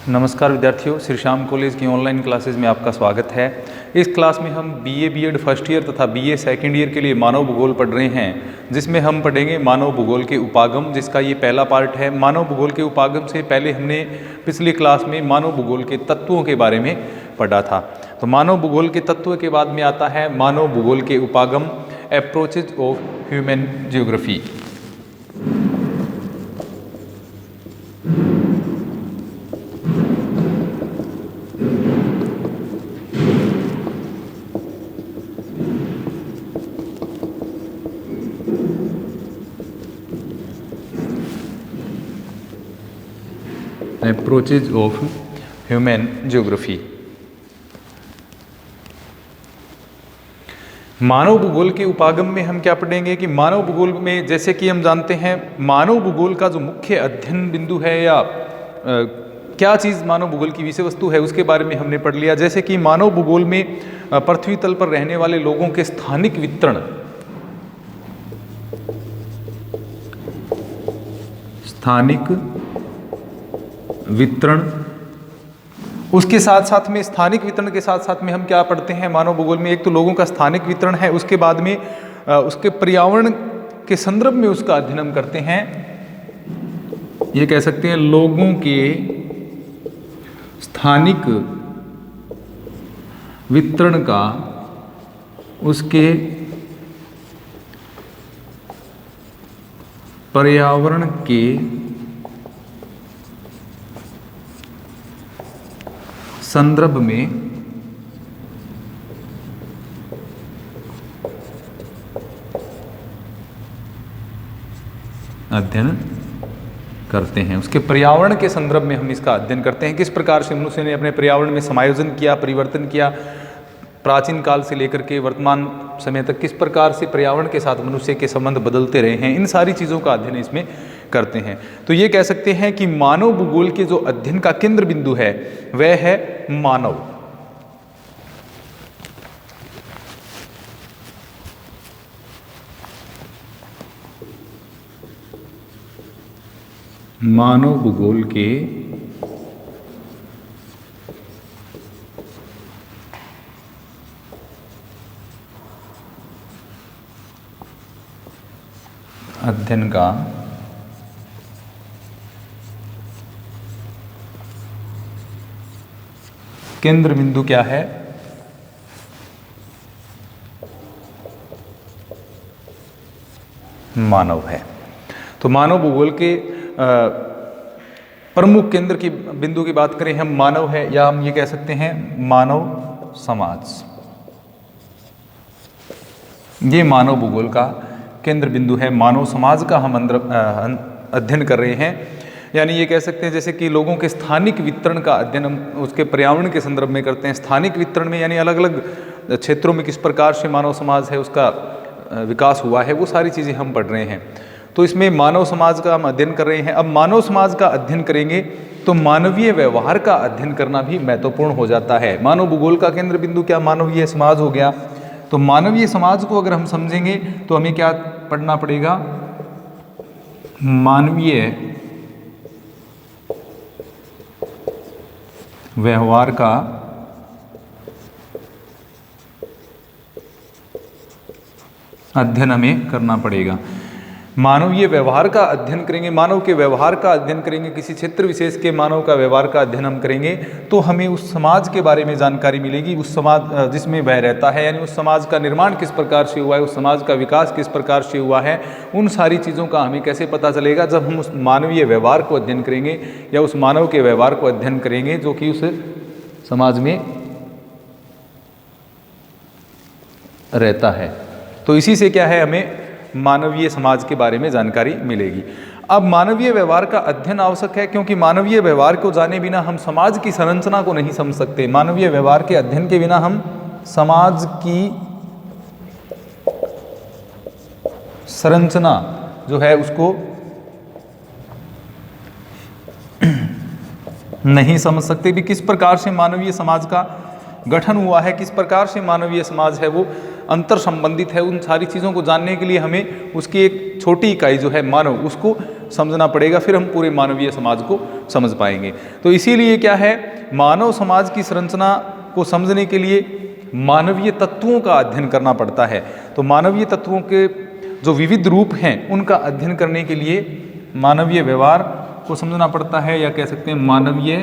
नमस्कार विद्यार्थियों, श्री श्याम कॉलेज की ऑनलाइन क्लासेस में आपका स्वागत है। इस क्लास में हम बीए बीएड फर्स्ट ईयर तथा बीए सेकंड ईयर के लिए मानव भूगोल पढ़ रहे हैं, जिसमें हम पढ़ेंगे मानव भूगोल के उपागम, जिसका ये पहला पार्ट है। मानव भूगोल के उपागम से पहले हमने पिछली क्लास में मानव भूगोल के तत्वों के बारे में पढ़ा था। तो मानव भूगोल के तत्व के बाद में आता है मानव भूगोल के उपागम, approaches of human geography. Approaches of human geography. मानव भूगोल के उपागम में हम क्या पढ़ेंगे कि मानव भूगोल में, जैसे कि हम जानते हैं, मानव भूगोल का जो मुख्य अध्ययन बिंदु है या क्या चीज़ मानव भूगोल की विषय वस्तु है, उसके बारे में हमने पढ़ लिया। जैसे कि मानव भूगोल में पृथ्वी तल पर रहने वाले लोगों के स्थानिक वितरण, उसके साथ साथ में स्थानिक वितरण के साथ साथ में हम क्या पढ़ते हैं मानव भूगोल में, एक तो लोगों का स्थानिक वितरण है, उसके बाद में उसके पर्यावरण के संदर्भ में उसका अध्ययन हम करते हैं। ये कह सकते हैं लोगों के स्थानिक वितरण का उसके पर्यावरण के संदर्भ में अध्ययन करते हैं। उसके पर्यावरण के संदर्भ में हम इसका अध्ययन करते हैं, किस प्रकार से मनुष्य ने अपने पर्यावरण में समायोजन किया, परिवर्तन किया, प्राचीन काल से लेकर के वर्तमान समय तक किस प्रकार से पर्यावरण के साथ मनुष्य के संबंध बदलते रहे हैं, इन सारी चीज़ों का अध्ययन इसमें करते हैं। तो ये कह सकते हैं कि मानव भूगोल के जो अध्ययन का केंद्र बिंदु है वह है मानव। मानव भूगोल के अध्ययन का केंद्र बिंदु क्या है? मानव है। तो मानव भूगोल के प्रमुख केंद्र की बिंदु की बात करें हम, मानव है, या हम ये कह सकते हैं मानव समाज। ये मानव भूगोल का केंद्र बिंदु है। मानव समाज का हम अध्ययन कर रहे हैं, यानी ये कह सकते हैं जैसे कि लोगों के स्थानिक वितरण का अध्ययन हम उसके पर्यावरण के संदर्भ में करते हैं। स्थानिक वितरण में यानी अलग अलग क्षेत्रों में किस प्रकार से मानव समाज है उसका विकास हुआ है, वो सारी चीज़ें हम पढ़ रहे हैं। तो इसमें मानव समाज का हम अध्ययन कर रहे हैं। अब मानव समाज का अध्ययन करेंगे तो मानवीय व्यवहार का अध्ययन करना भी महत्वपूर्ण हो जाता है। मानव भूगोल का केंद्र बिंदु क्या मानवीय समाज हो गया। तो मानवीय समाज को अगर हम समझेंगे तो हमें क्या पढ़ना पड़ेगा? मानवीय व्यवहार का अध्ययन हमें करना पड़ेगा। मानवीय व्यवहार का अध्ययन करेंगे, मानव के व्यवहार का अध्ययन करेंगे, किसी क्षेत्र विशेष के मानव का व्यवहार का अध्ययन हम करेंगे तो हमें उस समाज के बारे में जानकारी मिलेगी, उस समाज जिसमें वह रहता है, यानी उस समाज का निर्माण किस प्रकार से हुआ है, उस समाज का विकास किस प्रकार से हुआ है। उन सारी चीज़ों का हमें कैसे पता चलेगा? जब हम उस मानवीय व्यवहार को अध्ययन करेंगे या उस मानव के व्यवहार को अध्ययन करेंगे जो कि उस समाज में रहता है। तो इसी से क्या है, हमें मानवीय समाज के बारे में जानकारी मिलेगी। अब मानवीय व्यवहार का अध्ययन आवश्यक है, क्योंकि मानवीय व्यवहार को जाने बिना हम समाज की संरचना को नहीं समझ सकते। मानवीय व्यवहार के अध्ययन के बिना हम समाज की संरचना जो है उसको नहीं समझ सकते भी, किस प्रकार से मानवीय समाज का गठन हुआ है, किस प्रकार से मानवीय समाज है वो अंतर संबंधित है। उन सारी चीज़ों को जानने के लिए हमें उसकी एक छोटी इकाई जो है मानव, उसको समझना पड़ेगा, फिर हम पूरे मानवीय समाज को समझ पाएंगे। तो इसीलिए क्या है, मानव समाज की संरचना को समझने के लिए मानवीय तत्वों का अध्ययन करना पड़ता है। तो मानवीय तत्वों के जो विविध रूप हैं उनका अध्ययन करने के लिए मानवीय व्यवहार को समझना पड़ता है, या कह सकते हैं मानवीय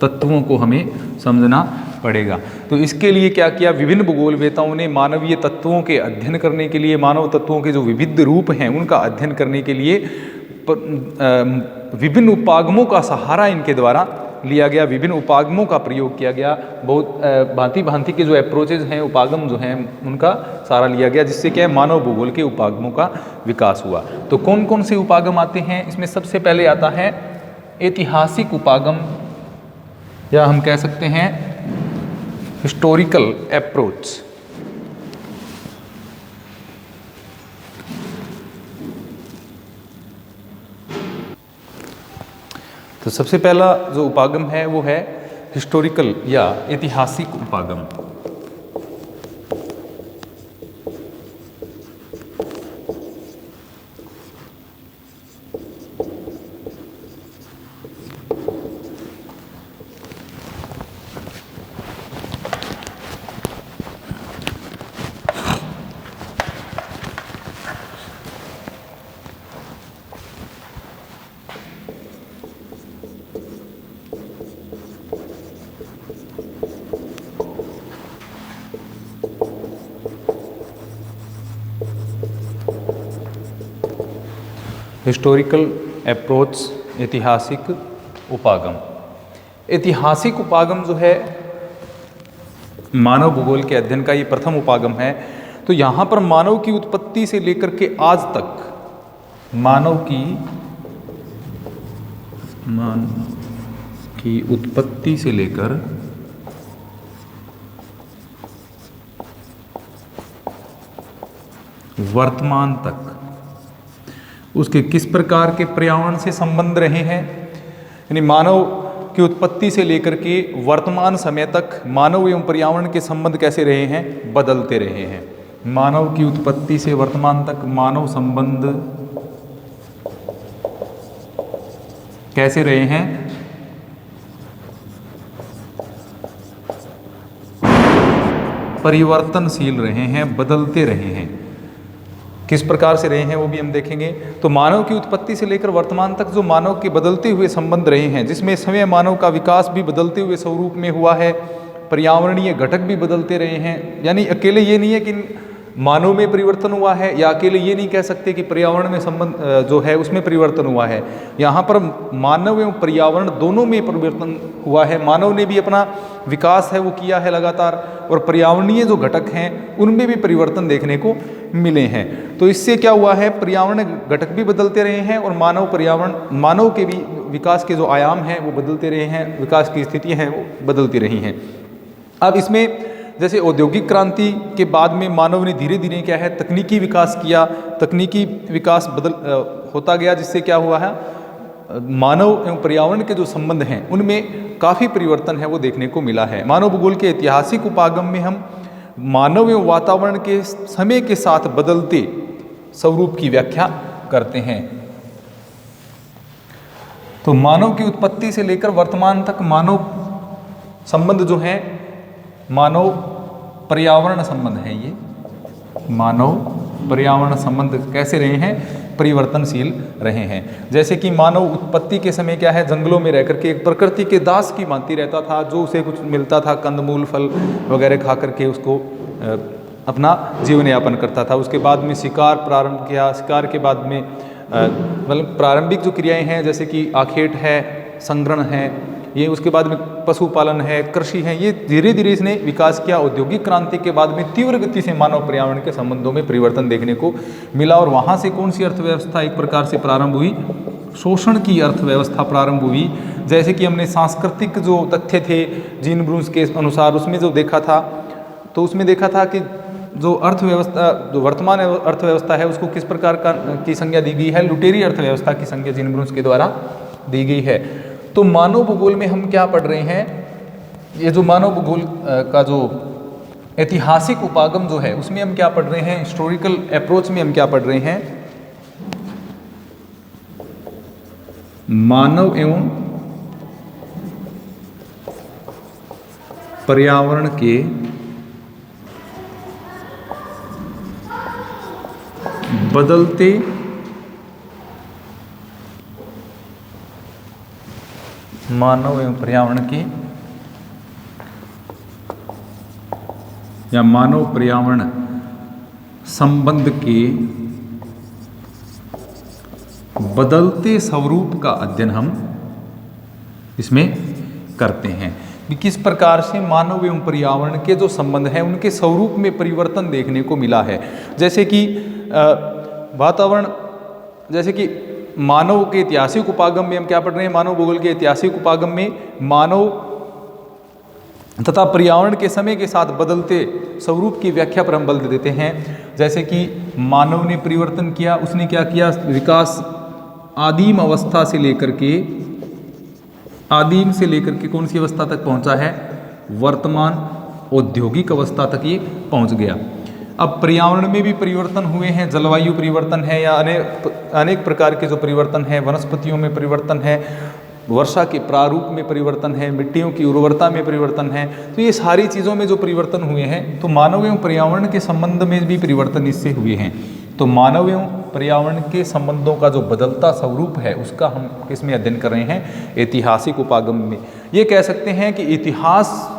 तत्वों को हमें समझना पड़ेगा। तो इसके लिए क्या किया, विभिन्न भूगोलवेताओं ने मानवीय तत्वों के अध्ययन करने के लिए, मानव तत्वों के जो विविध रूप हैं उनका अध्ययन करने के लिए विभिन्न उपागमों का सहारा इनके द्वारा लिया गया, विभिन्न उपागमों का प्रयोग किया गया। बहुत भांति भांति के जो अप्रोचेज हैं, उपागम जो हैं, उनका सहारा लिया गया, जिससे क्या है मानव भूगोल के उपागमों का विकास हुआ। तो कौन कौन से उपागम आते हैं इसमें? सबसे पहले आता है ऐतिहासिक उपागम, या हम कह सकते हैं हिस्टोरिकल अप्रोच। तो सबसे पहला जो उपागम है वो है हिस्टोरिकल या ऐतिहासिक उपागम। हिस्टोरिकल अप्रोच, ऐतिहासिक उपागम। ऐतिहासिक उपागम जो है मानव भूगोल के अध्ययन का ये प्रथम उपागम है। तो यहाँ पर मानव की उत्पत्ति से लेकर के आज तक मानव की उत्पत्ति से लेकर वर्तमान तक उसके किस प्रकार के पर्यावरण से संबंध रहे हैं, यानी मानव की उत्पत्ति से लेकर के वर्तमान समय तक मानव एवं पर्यावरण के संबंध कैसे रहे हैं, बदलते रहे हैं। मानव की उत्पत्ति से वर्तमान तक मानव संबंध कैसे रहे हैं, परिवर्तनशील रहे हैं, बदलते रहे हैं। किस प्रकार से रहे हैं वो भी हम देखेंगे। तो मानव की उत्पत्ति से लेकर वर्तमान तक जो मानव के बदलते हुए संबंध रहे हैं, जिसमें समय मानव का विकास भी बदलते हुए स्वरूप में हुआ है, पर्यावरणीय घटक भी बदलते रहे हैं। यानी अकेले ये नहीं है कि मानव में परिवर्तन हुआ है, या अकेले ये नहीं कह सकते कि पर्यावरण में संबंध जो है उसमें परिवर्तन हुआ है। यहाँ पर मानव एवं पर्यावरण दोनों में परिवर्तन हुआ है। मानव ने भी अपना विकास है वो किया है लगातार, और पर्यावरणीय जो घटक हैं उनमें भी परिवर्तन देखने को मिले हैं। तो इससे क्या हुआ है, पर्यावरण घटक भी बदलते रहे हैं, और मानव के भी विकास के जो आयाम हैं वो बदलते रहे हैं, विकास की स्थितियाँ हैं वो बदलती रही हैं। अब इसमें जैसे औद्योगिक क्रांति के बाद में मानव ने धीरे धीरे क्या है तकनीकी विकास किया, तकनीकी विकास होता गया, जिससे क्या हुआ है मानव एवं पर्यावरण के जो संबंध हैं उनमें काफ़ी परिवर्तन है वो देखने को मिला है। मानव भूगोल के ऐतिहासिक उपागम में हम मानव एवं वातावरण के समय के साथ बदलते स्वरूप की व्याख्या करते हैं। तो मानव की उत्पत्ति से लेकर वर्तमान तक मानव संबंध जो है, मानव पर्यावरण संबंध है, ये मानव पर्यावरण संबंध कैसे रहे हैं, परिवर्तनशील रहे हैं। जैसे कि मानव उत्पत्ति के समय क्या है, जंगलों में रहकर के एक प्रकृति के दास की भांति रहता था, जो उसे कुछ मिलता था कंदमूल फल वगैरह खा करके उसको अपना जीवन यापन करता था। उसके बाद में शिकार प्रारंभ किया, शिकार के बाद में मतलब प्रारंभिक जो क्रियाएं हैं जैसे कि आखेट है, संग्रहण है, ये उसके बाद में पशुपालन है, कृषि है, ये धीरे धीरे इसने विकास किया। औद्योगिक क्रांति के बाद में तीव्र गति से मानव पर्यावरण के संबंधों में परिवर्तन देखने को मिला, और वहाँ से कौन सी अर्थव्यवस्था एक प्रकार से प्रारंभ हुई, शोषण की अर्थव्यवस्था प्रारंभ हुई। जैसे कि हमने सांस्कृतिक जो तथ्य थे जीन ब्रूस के अनुसार उसमें जो देखा था, तो उसमें देखा था कि जो अर्थव्यवस्था, जो वर्तमान अर्थव्यवस्था है उसको किस प्रकार की संज्ञा दी गई है, लुटेरी अर्थव्यवस्था की संज्ञा जीन ब्रूस के द्वारा दी गई है। तो मानव भूगोल में हम क्या पढ़ रहे हैं, ये जो मानव भूगोल का जो ऐतिहासिक उपागम जो है उसमें हम क्या पढ़ रहे हैं, हिस्टोरिकल अप्रोच में हम क्या पढ़ रहे हैं, मानव एवं पर्यावरण के बदलते मानव एवं पर्यावरण के या मानव पर्यावरण संबंध के बदलते स्वरूप का अध्ययन हम इसमें करते हैं कि किस प्रकार से मानव एवं पर्यावरण के जो संबंध है उनके स्वरूप में परिवर्तन देखने को मिला है। जैसे कि वातावरण, जैसे कि मानव के ऐतिहासिक उपागम में हम क्या पढ़ रहे हैं, मानव भूगोल के ऐतिहासिक उपागम में मानव तथा पर्यावरण के समय के साथ बदलते स्वरूप की व्याख्या पर हम बल देते हैं। जैसे कि मानव ने परिवर्तन किया, उसने क्या किया, विकास आदिम अवस्था से लेकर के कौन सी अवस्था तक पहुंचा है, वर्तमान औद्योगिक अवस्था तक ये पहुंच गया। अब पर्यावरण में भी परिवर्तन हुए हैं, जलवायु परिवर्तन है या अनेक प्रकार के जो परिवर्तन है, वनस्पतियों में परिवर्तन है, वर्षा के प्रारूप में परिवर्तन है, मिट्टियों की उर्वरता में परिवर्तन है। तो ये सारी चीज़ों में जो परिवर्तन हुए हैं, तो मानव एवं पर्यावरण के संबंध में भी परिवर्तन इससे हुए हैं। तो मानव एवं पर्यावरण के संबंधों का जो बदलता स्वरूप है उसका हम किसमें अध्ययन कर रहे हैं, ऐतिहासिक उपागम में। ये कह सकते हैं कि इतिहास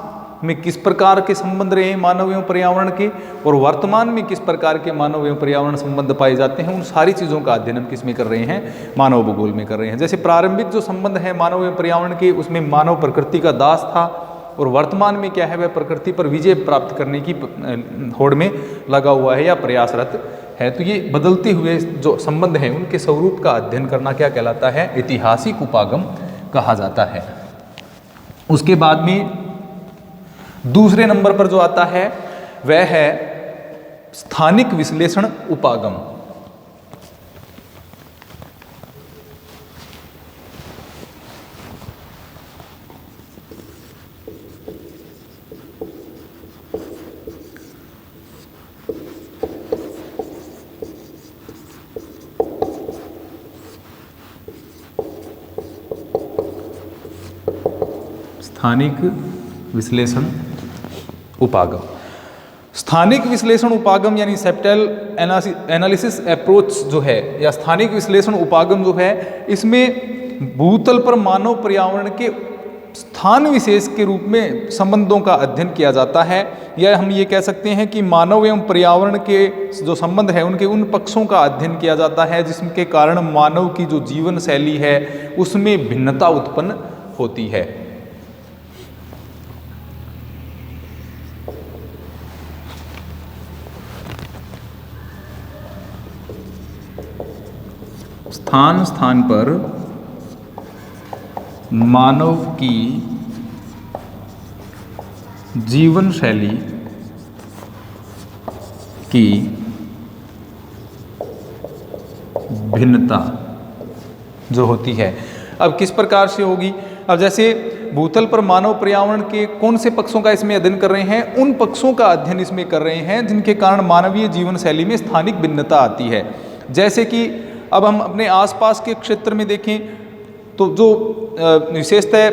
में किस प्रकार के संबंध रहे हैं मानव एवं पर्यावरण के, और वर्तमान में किस प्रकार के मानव एवं पर्यावरण संबंध पाए जाते हैं, उन सारी चीज़ों का अध्ययन हम किसमें कर रहे हैं, मानव भूगोल में कर रहे हैं। जैसे प्रारंभिक जो संबंध है मानव एवं पर्यावरण के, उसमें मानव प्रकृति का दास था, और वर्तमान में क्या है, वह प्रकृति पर विजय प्राप्त करने की होड़ में लगा हुआ है या प्रयासरत है। तो ये बदलते हुए जो संबंध हैं उनके स्वरूप का अध्ययन करना क्या कहलाता है, ऐतिहासिक उपागम कहा जाता है। उसके बाद में दूसरे नंबर पर जो आता है वह है स्थानिक विश्लेषण उपागम। स्थानिक विश्लेषण उपागम। स्थानिक विश्लेषण उपागम यानी सेप्टल एनालिसिस अप्रोच जो है, या स्थानिक विश्लेषण उपागम जो है, इसमें भूतल पर मानव पर्यावरण के स्थान विशेष के रूप में संबंधों का अध्ययन किया जाता है। या हम ये कह सकते हैं कि मानव एवं पर्यावरण के जो संबंध है उनके उन पक्षों का अध्ययन किया जाता है जिसके कारण मानव की जो जीवन शैली है उसमें भिन्नता उत्पन्न होती है। स्थान स्थान पर मानव की जीवन शैली की भिन्नता जो होती है, अब किस प्रकार से होगी। अब जैसे भूतल पर मानव पर्यावरण के कौन से पक्षों का इसमें अध्ययन कर रहे हैं, उन पक्षों का अध्ययन इसमें कर रहे हैं जिनके कारण मानवीय जीवन शैली में स्थानिक भिन्नता आती है। जैसे कि अब हम अपने आसपास के क्षेत्र में देखें तो जो विशेषतः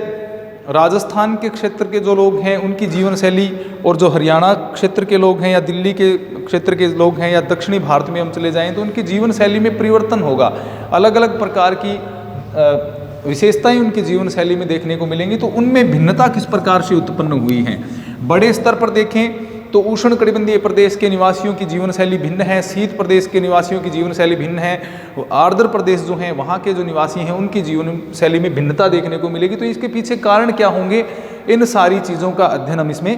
राजस्थान के क्षेत्र के जो लोग हैं उनकी जीवन शैली, और जो हरियाणा क्षेत्र के लोग हैं या दिल्ली के क्षेत्र के लोग हैं या दक्षिणी भारत में हम चले जाएं तो उनकी जीवन शैली में परिवर्तन होगा। अलग अलग प्रकार की विशेषताएं उनकी जीवन शैली में देखने को मिलेंगी। तो उनमें भिन्नता किस प्रकार से उत्पन्न हुई हैं। बड़े स्तर पर देखें तो उष्ण कटिबंधीय प्रदेश के निवासियों की जीवन शैली भिन्न है, शीत प्रदेश के निवासियों की जीवन शैली भिन्न है, आर्द्र प्रदेश जो हैं वहाँ के जो निवासी हैं उनकी जीवन शैली में भिन्नता देखने को मिलेगी। तो इसके पीछे कारण क्या होंगे, इन सारी चीज़ों का अध्ययन हम इसमें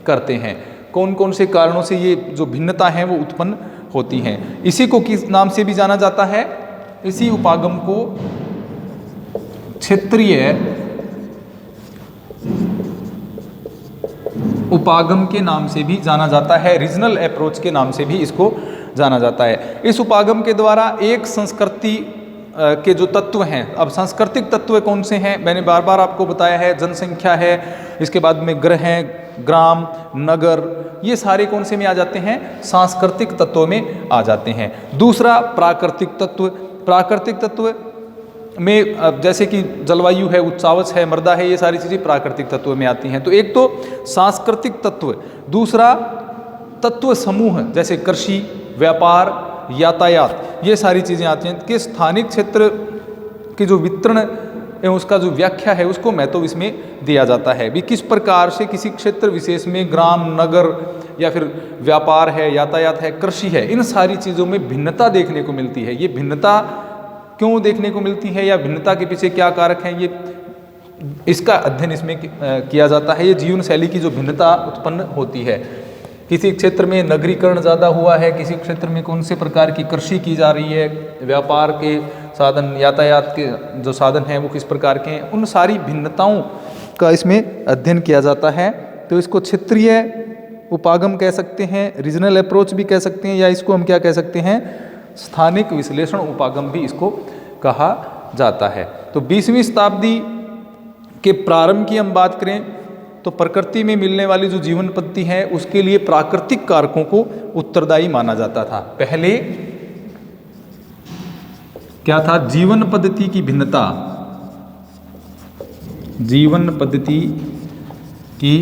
करते हैं। कौन कौन से कारणों से ये जो भिन्नता है वो उत्पन्न होती हैं। इसी को किस नाम से भी जाना जाता है, इसी उपागम को क्षेत्रीय उपागम के नाम से भी जाना जाता है, रीजनल अप्रोच के नाम से भी इसको जाना जाता है। इस उपागम के द्वारा एक संस्कृति के जो तत्व हैं, अब सांस्कृतिक तत्व कौन से हैं, मैंने बार बार आपको बताया है, जनसंख्या है, इसके बाद में ग्रह हैं, ग्राम, नगर, ये सारे कौन से में आ जाते हैं, सांस्कृतिक तत्वों में आ जाते हैं। दूसरा प्राकृतिक तत्व। प्राकृतिक तत्व में जैसे कि जलवायु है, उच्चावच है, मृदा है, ये सारी चीज़ें प्राकृतिक तत्व में आती हैं। तो एक तो सांस्कृतिक तत्व, दूसरा तत्व समूह जैसे कृषि, व्यापार, यातायात, ये सारी चीज़ें आती हैं कि स्थानिक क्षेत्र की जो वितरण एवं उसका जो व्याख्या है उसको महत्व इसमें दिया जाता है भी। किस प्रकार से किसी क्षेत्र विशेष में ग्राम, नगर या फिर व्यापार है, यातायात है, कृषि है, इन सारी चीज़ों में भिन्नता देखने को मिलती है। ये भिन्नता क्यों देखने को मिलती है या भिन्नता के पीछे क्या कारक हैं, ये इसका अध्ययन इसमें किया जाता है। ये जीवन शैली की जो भिन्नता उत्पन्न होती है, किसी क्षेत्र में नगरीकरण ज़्यादा हुआ है, किसी क्षेत्र में कौन से प्रकार की कृषि की जा रही है, व्यापार के साधन, यातायात के जो साधन हैं वो किस प्रकार के हैं, उन सारी भिन्नताओं का इसमें अध्ययन किया जाता है। तो इसको क्षेत्रीय उपागम कह सकते हैं, रीजनल अप्रोच भी कह सकते हैं, या इसको हम क्या कह सकते हैं, स्थानिक विश्लेषण उपागम भी इसको कहा जाता है। तो 20वीं शताब्दी के प्रारंभ की हम बात करें तो प्रकृति में मिलने वाली जो जीवन पद्धति है उसके लिए प्राकृतिक कारकों को उत्तरदायी माना जाता था। पहले क्या था, जीवन पद्धति की भिन्नता, जीवन पद्धति की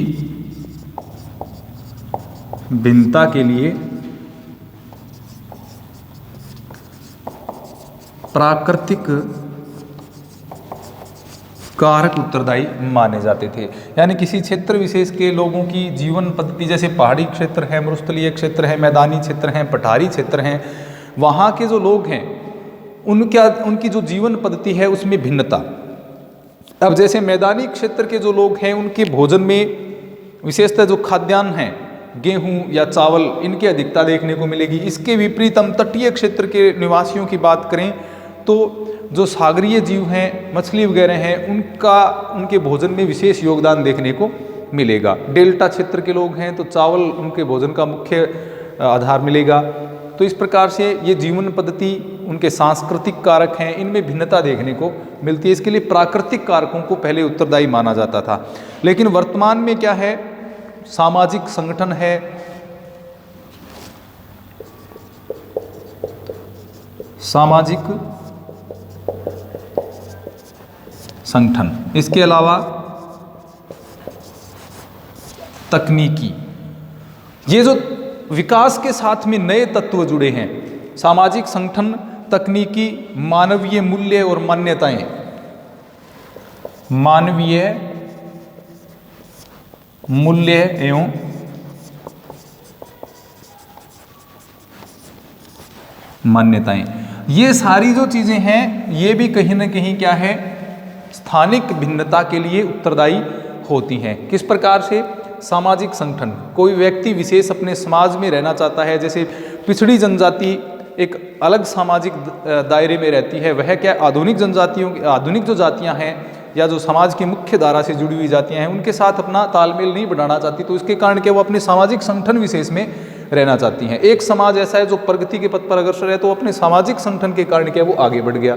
भिन्नता के लिए प्राकृतिक कारक उत्तरदायी माने जाते थे। यानी किसी क्षेत्र विशेष के लोगों की जीवन पद्धति, जैसे पहाड़ी क्षेत्र है, मरुस्थलीय क्षेत्र है, मैदानी क्षेत्र हैं, पठारी क्षेत्र हैं, वहाँ के जो लोग हैं उनकी जो जीवन पद्धति है उसमें भिन्नता। अब जैसे मैदानी क्षेत्र के जो लोग हैं उनके भोजन में विशेषतः जो खाद्यान्न हैं, गेहूं या चावल, इनकी अधिकता देखने को मिलेगी। इसके विपरीत हम तटीय क्षेत्र के निवासियों की बात करें तो जो सागरीय जीव हैं, मछली वगैरह हैं, उनके भोजन में विशेष योगदान देखने को मिलेगा। डेल्टा क्षेत्र के लोग हैं तो चावल उनके भोजन का मुख्य आधार मिलेगा। तो इस प्रकार से ये जीवन पद्धति, उनके सांस्कृतिक कारक हैं, इनमें भिन्नता देखने को मिलती है। इसके लिए प्राकृतिक कारकों को पहले उत्तरदायी माना जाता था। लेकिन वर्तमान में क्या है, सामाजिक संगठन है, सामाजिक संगठन, इसके अलावा तकनीकी, ये जो विकास के साथ में नए तत्व जुड़े हैं, सामाजिक संगठन, तकनीकी, मानवीय मूल्य और मान्यताएं, मानवीय मूल्य एवं मान्यताएं, ये सारी जो चीजें हैं ये भी कहीं ना कहीं क्या है, स्थानिक भिन्नता के लिए उत्तरदायी होती हैं। किस प्रकार से, सामाजिक संगठन, कोई व्यक्ति विशेष अपने समाज में रहना चाहता है, जैसे पिछड़ी जनजाति एक अलग सामाजिक दायरे में रहती है, वह क्या आधुनिक जनजातियों, आधुनिक जो जातियां हैं या जो समाज की मुख्य धारा से जुड़ी हुई जातियां हैं उनके साथ अपना तालमेल नहीं बढ़ाना चाहती, तो इसके कारण क्या वो अपने सामाजिक संगठन विशेष में रहना चाहती हैं। एक समाज ऐसा है जो प्रगति के पथ पर अग्रसर है तो अपने सामाजिक संगठन के कारण क्या वो आगे बढ़ गया।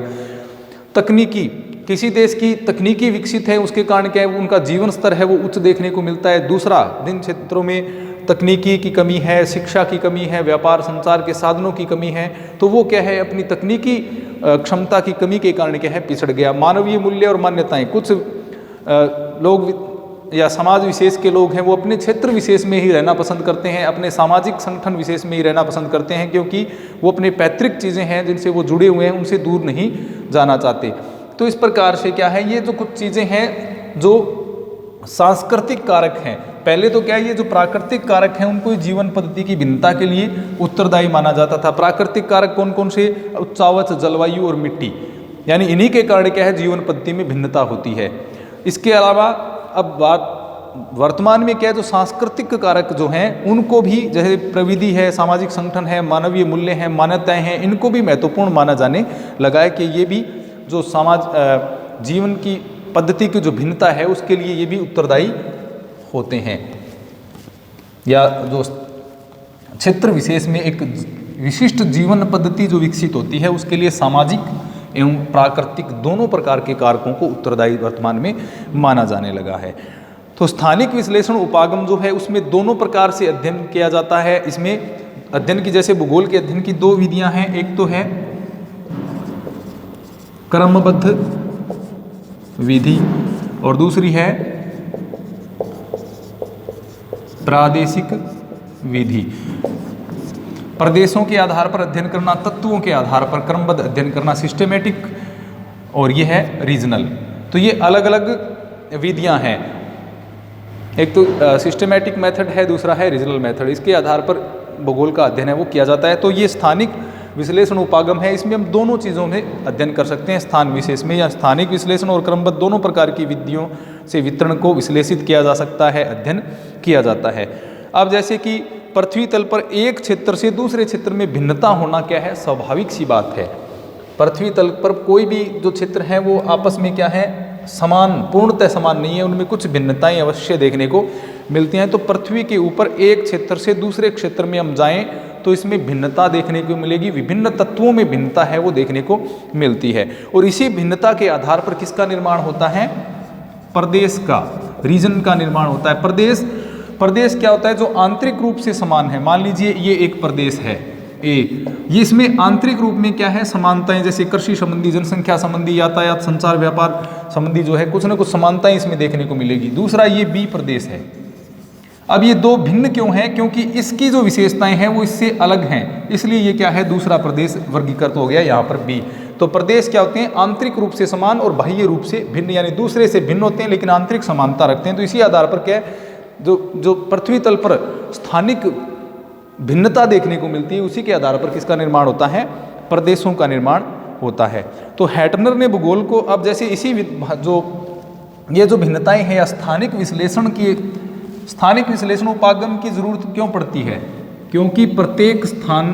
तकनीकी, किसी देश की तकनीकी विकसित है उसके कारण क्या है उनका जीवन स्तर है वो उच्च देखने को मिलता है। दूसरा, जिन क्षेत्रों में तकनीकी की कमी है, शिक्षा की कमी है, व्यापार संचार के साधनों की कमी है, तो वो क्या है अपनी तकनीकी क्षमता की कमी के कारण क्या है पिछड़ गया। मानवीय मूल्य और मान्यताएं, कुछ लोग या समाज विशेष के लोग हैं वो अपने क्षेत्र विशेष में ही रहना पसंद करते हैं, अपने सामाजिक संगठन विशेष में ही रहना पसंद करते हैं, क्योंकि वो अपने पैतृक चीज़ें हैं जिनसे वो जुड़े हुए हैं उनसे दूर नहीं जाना चाहते। तो इस प्रकार से क्या है, ये जो कुछ चीज़ें हैं जो सांस्कृतिक कारक हैं, पहले तो क्या है ये जो प्राकृतिक कारक हैं उनको जीवन पद्धति की भिन्नता के लिए उत्तरदायी माना जाता था। प्राकृतिक कारक कौन कौन से, उच्चावच, जलवायु और मिट्टी, यानी इन्हीं के कारण क्या है जीवन पद्धति में भिन्नता होती है। इसके अलावा अब बात वर्तमान में क्या है, जो सांस्कृतिक कारक जो हैं उनको भी, जैसे प्रविधि है, सामाजिक संगठन है, मानवीय मूल्य हैं, मान्यताएं हैं, इनको भी महत्वपूर्ण माना जाने लगा है कि ये भी जो समाज जीवन की पद्धति की जो भिन्नता है उसके लिए ये भी उत्तरदायी होते हैं। या जो क्षेत्र विशेष में एक विशिष्ट जीवन पद्धति जो विकसित होती है उसके लिए सामाजिक एवं प्राकृतिक दोनों प्रकार के कारकों को उत्तरदायी वर्तमान में माना जाने लगा है। तो स्थानिक विश्लेषण उपागम जो है उसमें दोनों प्रकार से अध्ययन किया जाता है। इसमें अध्ययन की, जैसे भूगोल के अध्ययन की दो विधियां हैं, एक तो है क्रमबद्ध विधि और दूसरी है प्रादेशिक विधि। प्रदेशों के आधार पर अध्ययन करना, तत्वों के आधार पर क्रमबद्ध अध्ययन करना सिस्टेमेटिक, और ये है रीजनल। तो ये अलग अलग विधियां हैं, एक तो सिस्टेमेटिक मेथड है, दूसरा है रीजनल मेथड। इसके आधार पर भूगोल का अध्ययन है वो किया जाता है। तो ये स्थानिक विश्लेषण उपागम है, इसमें हम दोनों चीज़ों में अध्ययन कर सकते हैं, स्थान विशेष में, या स्थानिक विश्लेषण और क्रमबद्ध दोनों प्रकार की विधियों से वितरण को विश्लेषित किया जा सकता है, अध्ययन किया जाता है। अब जैसे कि पृथ्वी तल पर एक क्षेत्र से दूसरे क्षेत्र में भिन्नता होना क्या है, स्वाभाविक सी बात है। पृथ्वी तल पर कोई भी जो क्षेत्र हैं वो आपस में क्या है, समान, पूर्णतः समान नहीं है, उनमें कुछ भिन्नताएं अवश्य देखने को मिलती हैं। तो पृथ्वी के ऊपर एक क्षेत्र से दूसरे क्षेत्र में हम जाएं तो इसमें भिन्नता देखने को मिलेगी, विभिन्न तत्वों में भिन्नता है वो देखने को मिलती है। और इसी भिन्नता के आधार पर किसका निर्माण होता है, प्रदेश का, रीजन का निर्माण होता है। प्रदेश क्या होता है, जो आंतरिक रूप से समान है। मान लीजिए ये एक प्रदेश है ए, ये इसमें आंतरिक रूप में क्या है, समानताएं, जैसे कृषि संबंधी, जनसंख्या संबंधी, यातायात, संचार, व्यापार संबंधी जो है कुछ न कुछ समानताएं इसमें देखने को मिलेगी। दूसरा ये बी प्रदेश है। अब ये दो भिन्न क्यों है, क्योंकि इसकी जो विशेषताएं हैं वो इससे अलग हैं, इसलिए ये क्या है, दूसरा प्रदेश वर्गीकृत हो गया यहाँ पर बी। तो प्रदेश क्या होते हैं, आंतरिक रूप से समान और बाह्य रूप से भिन्न, यानी दूसरे से भिन्न होते हैं लेकिन आंतरिक समानता रखते हैं। तो इसी आधार पर क्या है, जो पृथ्वी तल पर स्थानिक भिन्नता देखने को मिलती है, उसी के आधार पर किसका निर्माण होता है, प्रदेशों का निर्माण होता है। तो हैटनर ने भूगोल को, अब जैसे इसी ये जो भिन्नताएं हैं या स्थानिक विश्लेषण उपागम की जरूरत क्यों पड़ती है, क्योंकि प्रत्येक स्थान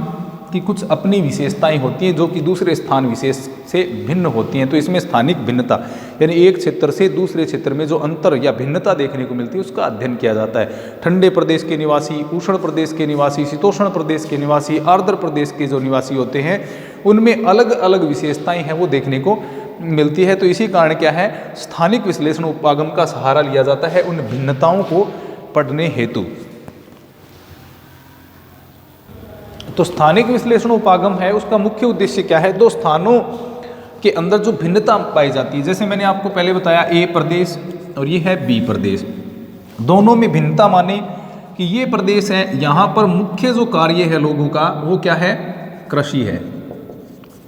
की कुछ अपनी विशेषताएं होती हैं जो कि दूसरे स्थान विशेष से भिन्न होती हैं। तो इसमें स्थानिक भिन्नता, यानी एक क्षेत्र से दूसरे क्षेत्र में जो अंतर या भिन्नता देखने को मिलती है उसका अध्ययन किया जाता है। ठंडे प्रदेश के निवासी, उष्ण प्रदेश के निवासी, शीतोष्ण प्रदेश के निवासी, आर्द्र प्रदेश के जो निवासी होते हैं उनमें अलग अलग विशेषताएं हैं वो देखने को मिलती है। तो इसी कारण क्या है, स्थानिक विश्लेषण उपागम का सहारा लिया जाता है उन भिन्नताओं को पढ़ने हेतु। तो स्थानिक विश्लेषण उपागम है, उसका मुख्य उद्देश्य क्या है, दो स्थानों के अंदर जो भिन्नता पाई जाती है, जैसे मैंने आपको पहले बताया ए प्रदेश और ये है बी प्रदेश, दोनों में भिन्नता माने कि ये प्रदेश है, यहाँ पर मुख्य जो कार्य है लोगों का वो क्या है, कृषि है,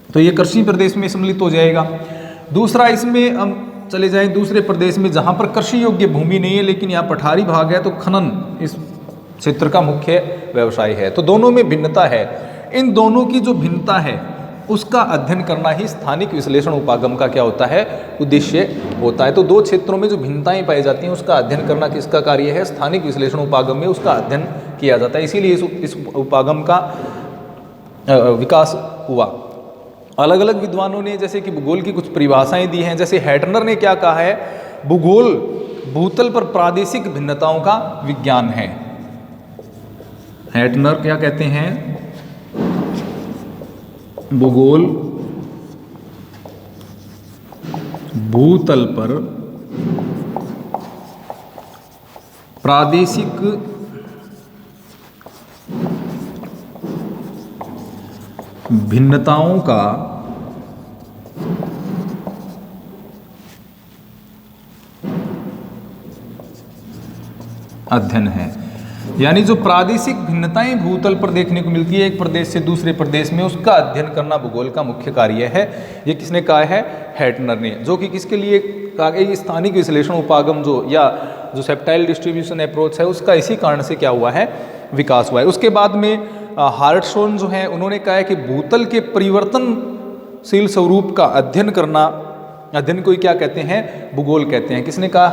तो ये कृषि प्रदेश में सम्मिलित हो जाएगा। दूसरा, इसमें हम चले जाएं दूसरे प्रदेश में जहाँ पर कृषि योग्य भूमि नहीं है लेकिन यहाँ पठारी भाग है, तो खनन इस क्षेत्र का मुख्य व्यवसाय है। तो दोनों में भिन्नता है, इन दोनों की जो भिन्नता है उसका अध्ययन करना ही स्थानिक विश्लेषण उपागम का क्या होता है, उद्देश्य होता है। तो दो क्षेत्रों में जो भिन्नताएं पाई जाती हैं उसका अध्ययन करना किसका कार्य है, स्थानिक विश्लेषण उपागम में उसका अध्ययन किया जाता है। इसीलिए इस उपागम का विकास हुआ। अलग अलग विद्वानों ने जैसे कि भूगोल की कुछ परिभाषाएं दी हैं, जैसे हैटनर ने क्या कहा है, भूगोल भूतल पर प्रादेशिक भिन्नताओं का विज्ञान है। हैटनर क्या कहते हैं, भूगोल भूतल पर प्रादेशिक भिन्नताओं का अध्ययन है। यानी जो प्रादेशिक भिन्नताएं भूतल पर देखने को मिलती है एक प्रदेश से दूसरे प्रदेश में, उसका अध्ययन करना भूगोल का मुख्य कार्य है। ये किसने कहा है, हैटनर ने, जो कि किसके लिए कहा गया, स्थानिक विश्लेषण उपागम जो सेप्टाइल डिस्ट्रीब्यूशन अप्रोच है उसका इसी कारण से क्या हुआ है, विकास हुआ है। उसके बाद में हार्टशॉर्न जो है उन्होंने कहा है कि भूतल के परिवर्तनशील स्वरूप का अध्ययन करना, अध्ययन को क्या कहते हैं, भूगोल कहते हैं। किसने कहा,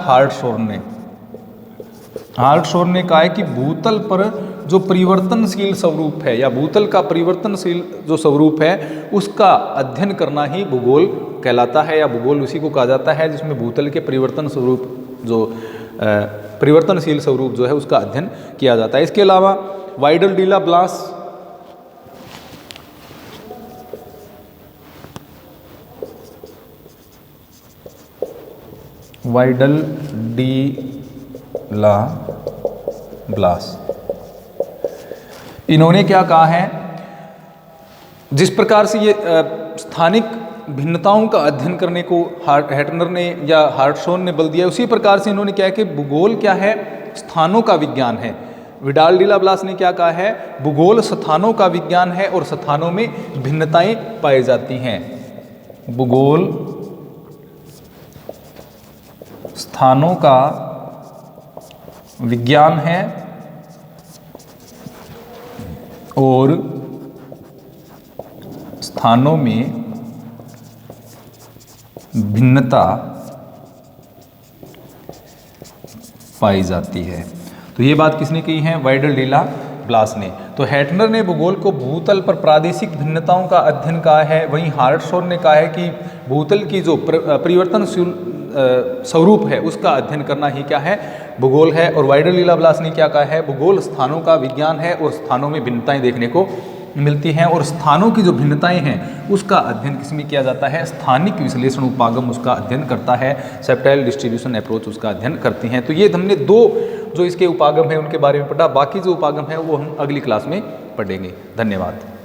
हार्टशॉर्न ने कहा है कि भूतल पर जो परिवर्तनशील स्वरूप है या भूतल का परिवर्तनशील जो स्वरूप है उसका अध्ययन करना ही भूगोल कहलाता है, या भूगोल उसी को कहा जाता है जिसमें भूतल के परिवर्तनशील स्वरूप जो है उसका अध्ययन किया जाता है। इसके अलावा वाइडल डीला ब्लास इन्होंने क्या कहा है, जिस प्रकार से ये स्थानिक भिन्नताओं का अध्ययन करने को हैटनर ने या हार्टशॉन ने बल दिया। उसी प्रकार से इन्होंने क्या है कि भूगोल क्या है, स्थानों का विज्ञान है। विडाल डिला ब्लास ने क्या कहा है, भूगोल स्थानों का विज्ञान है और स्थानों में भिन्नताएं पाई जाती हैं। भूगोल स्थानों का विज्ञान है और स्थानों में भिन्नता पाई जाती है। तो ये बात किसने कही है, वाइडल डिला ब्लास ने। तो हैटनर ने भूगोल को भूतल पर प्रादेशिक भिन्नताओं का अध्ययन कहा है, वहीं हार्टशॉन ने कहा है कि भूतल की जो परिवर्तनशील स्वरूप है उसका अध्ययन करना ही क्या है, भूगोल है। और वाइडल डिला ब्लास ने क्या कहा है, भूगोल स्थानों का विज्ञान है और स्थानों में भिन्नताएं देखने को मिलती हैं और स्थानों की जो भिन्नताएं हैं उसका अध्ययन किसमें किया जाता है, स्थानिक विश्लेषण उपागम उसका अध्ययन करता है, सेप्टाइल डिस्ट्रीब्यूशन अप्रोच उसका अध्ययन करती हैं। तो ये हमने दो जो इसके उपागम है उनके बारे में पढ़ा, बाकी जो उपागम है वो हम अगली क्लास में पढ़ेंगे। धन्यवाद।